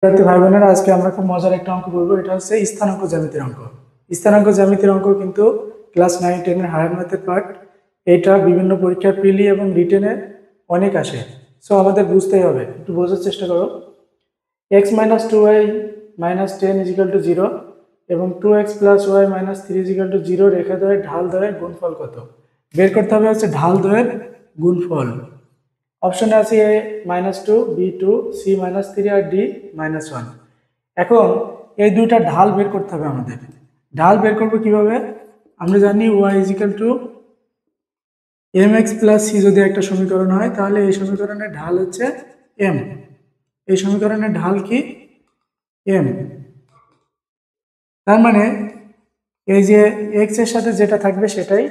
শিক্ষার্থী ভাই বোনেরা, আজকে আমরা খুব মজার একটা অঙ্ক করবো। এটা হচ্ছে স্থানাঙ্ক জ্যামিতির অঙ্ক। স্থানাঙ্ক জ্যামিতির অঙ্ক কিন্তু ক্লাস 9-10 এর হায়ার ম্যাথের পার্ট। এটা বিভিন্ন পরীক্ষার প্রিলি এবং রিটেনে অনেক আসে। সো আমাদের বুঝতেই হবে, একটু বোঝার চেষ্টা করো। X minus 2y minus 10 is equal to 0 এবং 2x plus y minus 3 is equal to 0 রেখা দ্বয়ের ঢাল দ্বয়ের গুণফল কত? বের করতে হবে হচ্ছে ঢাল দ্বয়ের গুণফল। অপশনে আছে এ -2, B2, C -3 আর D -1। এখন এই দুইটা ঢাল বের করতে হবে আমাদের। ঢাল বের করবো কিভাবে? আমরা জানি y is equal to mx plus c যদি একটা সমীকরণ হয়, তাহলে এই সমীকরণের ঢাল হচ্ছে m। এই সমীকরণের ঢাল কি? m। তার মানে এই যে x এর সাথে যেটা থাকবে সেটাই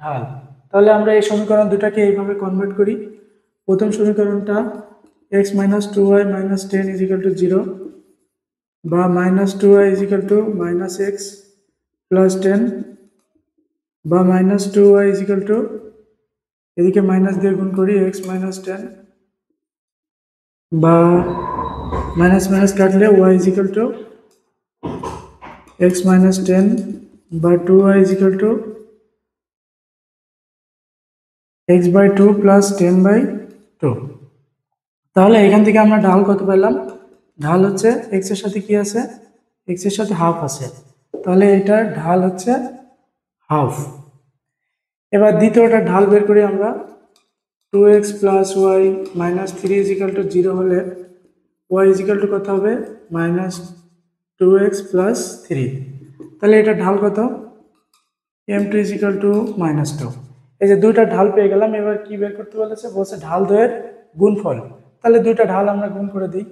ঢাল। তাহলে আমরা এই সমীকরণ দুটাকে এইভাবে কনভার্ট করি। প্রথম সমীকরণটা x minus 2y minus 10 is equal to 0 বা minus 2y is equal to minus x plus 10 বা মাইনাস 2y ইজিক্যাল টু, এদিকে মাইনাস দিয়ে গুণ করি, x মাইনাস 10 বা মাইনাস মাইনাস কাটলে y is equal to x minus 10 বা 2y is equal to x by 2 plus 10 by 2। তাহলে এখান থেকে আমরা ঢাল কত পেলাম? ঢাল হচ্ছে x এর সাথে কি আছে? x এর সাথে হাফ আছে, তাহলে এটার ঢাল হচ্ছে হাফ। এবার দ্বিতীয়টা ঢাল বের করি আমরা। 2x plus y minus 3 is equal to 0 হলে y ইজিক্যাল টু কত হবে? Minus 2x plus 3। তাহলে এটা ঢাল কত? m2 is equal two -2। এই যে দুইটা ঢাল পেয়ে গেলাম। এবার কি বের করতে বলেছে? বলছে ঢাল দ্বয়ের গুণফল। তাহলে দুইটা ঢাল আমরা গুণ করে দিই।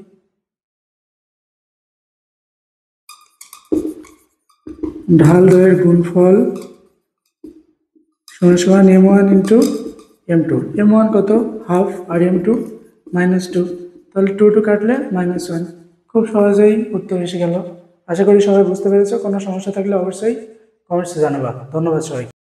ঢাল দ্বয়ের গুণফল সমান সমান m1 ইন্টু m2। m1 কত? হাফ, আর m2 -2। তাহলে 2 কাটলে -1। খুব সহজেই উত্তর এসে গেল। আশা করি সবাই বুঝতে পেরেছো। কোনো সমস্যা থাকলে অবশ্যই কমেন্টসে জানাবা। ধন্যবাদ সবাই।